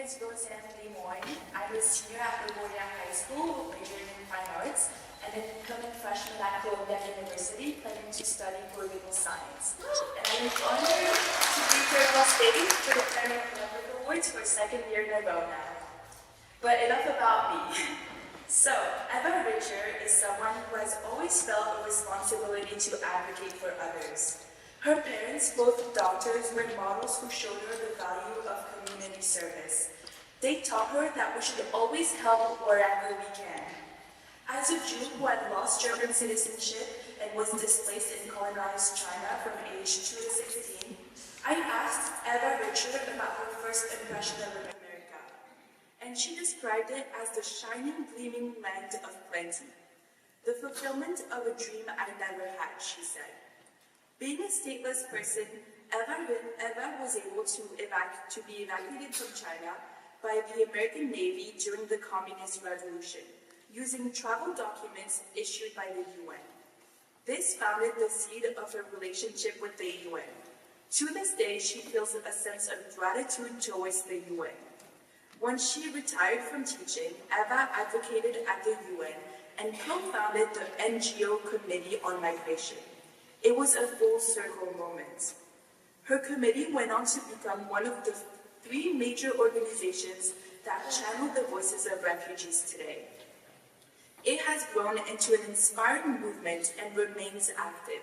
is Rosanne Lemoigne. I'm a senior at Laguardia High School, majoring in Fine Arts, and an incoming freshman at Columbia University, planning to study political science. And I'm honored to be here on stage for the Clara Lemlich Awards for second year in a row now. But enough about me. So, Eva Richter is someone who has always felt a responsibility to advocate for others. Her parents, both doctors, were models who showed her the value of community service. They taught her that we should always help wherever we can. As a Jew who had lost German citizenship and was displaced in colonized China from age 2 to 16, I asked Eva Richter about her first impression of America, and she described it as the shining, gleaming land of plenty. The fulfillment of a dream I never had, she said. Being a stateless person, Eva was able to be evacuated from China by the American Navy during the Communist Revolution, using travel documents issued by the UN. This founded the seed of her relationship with the UN. To this day, she feels a sense of gratitude towards the UN. When she retired from teaching, Eva advocated at the UN and co-founded the NGO Committee on Migration. It was a full circle moment. Her committee went on to become one of the 3 major organizations that channel the voices of refugees today. It has grown into an inspiring movement and remains active.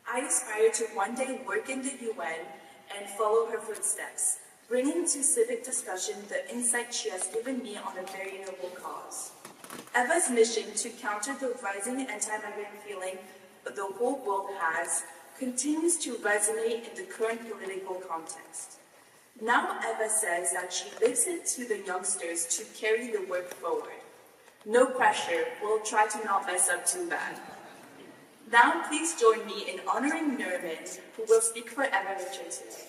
I aspire to one day work in the UN and follow her footsteps, bringing to civic discussion the insight she has given me on a very noble cause. Eva's mission to counter the rising anti-migrant feeling the whole world has continues to resonate in the current political context. Now Eva says that she listens to the youngsters to carry the work forward. No pressure, we'll try to not mess up too bad. Now please join me in honoring Nermin, who will speak for Eva Richter today.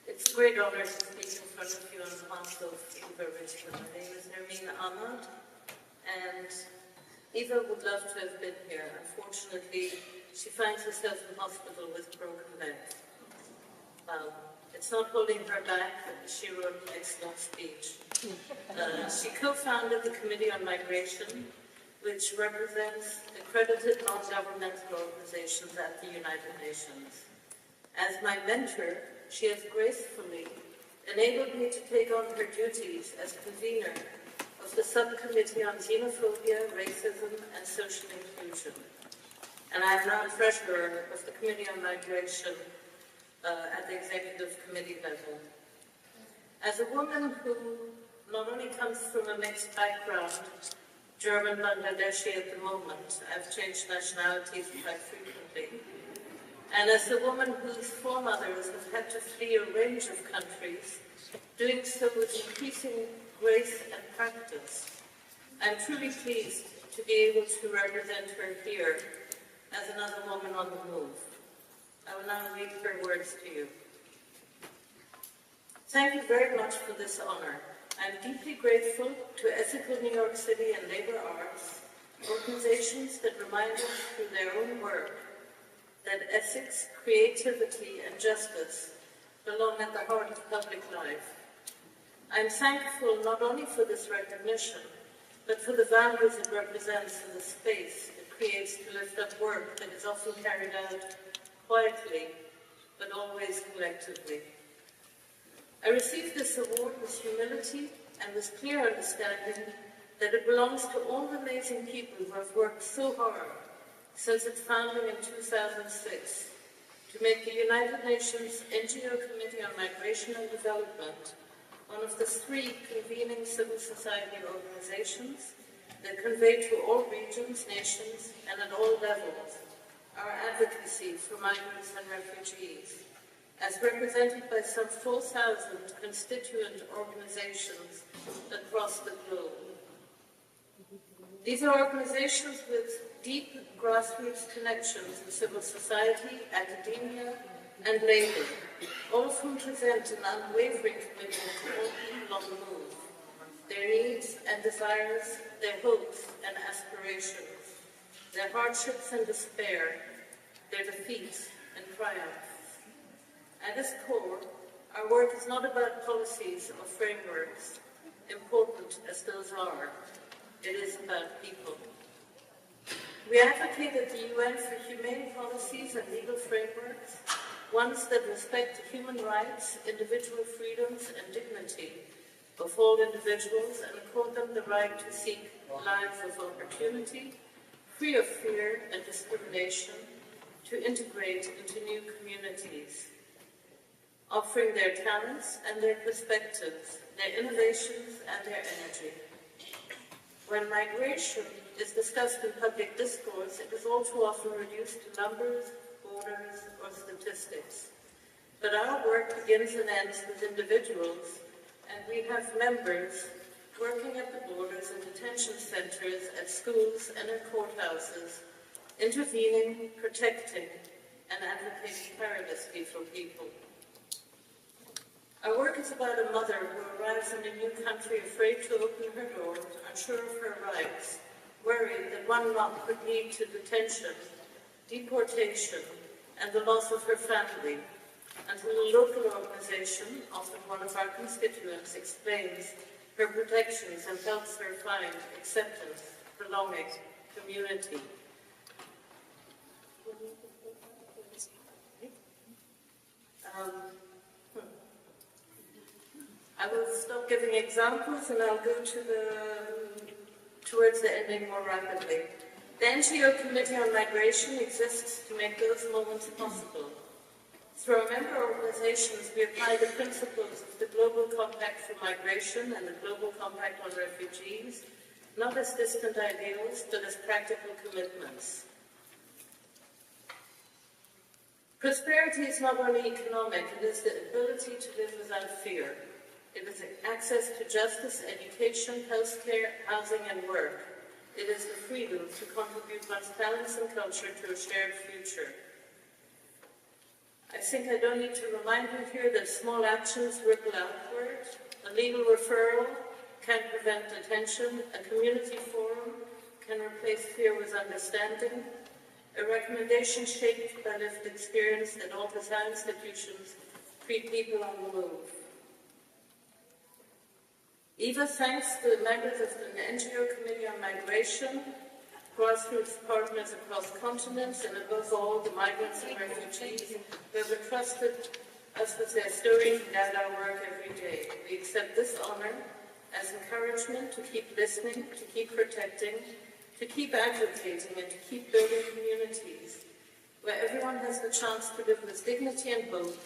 It's a great honor to speak in front of you on behalf of Eva Richter. My name is Nermin Ahmad, and Eva would love to have been here. Unfortunately, she finds herself in hospital with a broken leg. It's not holding her back, she wrote an excellent speech. She co-founded the Committee on Migration, which represents accredited non-governmental organizations at the United Nations. As my mentor, she has gracefully enabled me to take on her duties as convener of the Subcommittee on Xenophobia, Racism, and Social Inclusion. And I am now treasurer of the Committee on Migration at the Executive Committee level. As a woman who not only comes from a mixed background, German, Bangladeshi at the moment, I've changed nationalities quite frequently, and as a woman whose foremothers have had to flee a range of countries, doing so with increasing grace and practice, I'm truly pleased to be able to represent her here as another woman on the move. I will now read her words to you. Thank you very much for this honor. I'm deeply grateful to Ethical New York City and Labor Arts, organizations that remind us through their own work that ethics, creativity, and justice belong at the heart of public life. I'm thankful not only for this recognition, but for the values it represents in the space it creates to lift up work that is often carried out quietly, but always collectively. I received this award with humility and with clear understanding that it belongs to all the amazing people who have worked so hard since its founding in 2006 to make the United Nations NGO Committee on Migration and Development one of the 3 convening civil society organizations that convey to all regions, nations, and at all levels our advocacy for migrants and refugees, as represented by some 4,000 constituent organizations across the globe. These are organizations with deep grassroots connections in civil society, academia, and labor, all of whom present an unwavering commitment to all people on the move, their needs and and desires, their hopes and aspirations, their hardships and despair, their defeats and triumphs. At its core, our work is not about policies or frameworks, important as those are. It is about people. We advocate at the UN for humane policies and legal frameworks, ones that respect human rights, individual freedoms and dignity of all individuals and accord them the right to seek lives of opportunity, free of fear and discrimination, to integrate into new communities, offering their talents and their perspectives, their innovations and their energy. When migration is discussed in public discourse, it is all too often reduced to numbers, borders, or statistics. But our work begins and ends with individuals, and we have members working at the borders and detention centers, at schools and in courthouses, intervening, protecting, and advocating tirelessly for people. Our work is about a mother who arrives in a new country afraid to open her door, unsure of her rights, worried that one knock could lead to detention, deportation, and the loss of her family, until a local organization, often one of our constituents, explains her protections and helps her find acceptance, belonging, community. I will stop giving examples and I'll go towards the ending more rapidly. The NGO Committee on Migration exists to make those moments possible. Through our member organizations, we apply the principles of the Global Compact for Migration and the Global Compact on Refugees, not as distant ideals, but as practical commitments. Prosperity is not only economic, it is the ability to live without fear. It is access to justice, education, healthcare, housing, and work. It is the freedom to contribute one's talents and culture to a shared future. I think I don't need to remind you here that small actions ripple outward. A legal referral can prevent detention. A community forum can replace fear with understanding. A recommendation shaped by lived experience that alters how institutions treat people on the move. Eva thanks the members of the NGO Committee on Migration, grassroots partners across continents, and above all, the migrants and refugees who have entrusted us with their stories and guide our work every day. We accept this honor as encouragement to keep listening, to keep protecting, to keep advocating, and to keep building communities where everyone has the chance to live with dignity and hope,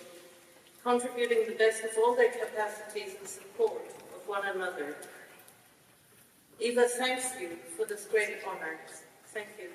contributing the best of all their capacities in support of one another. Eva thanks you for this great honor. Thank you.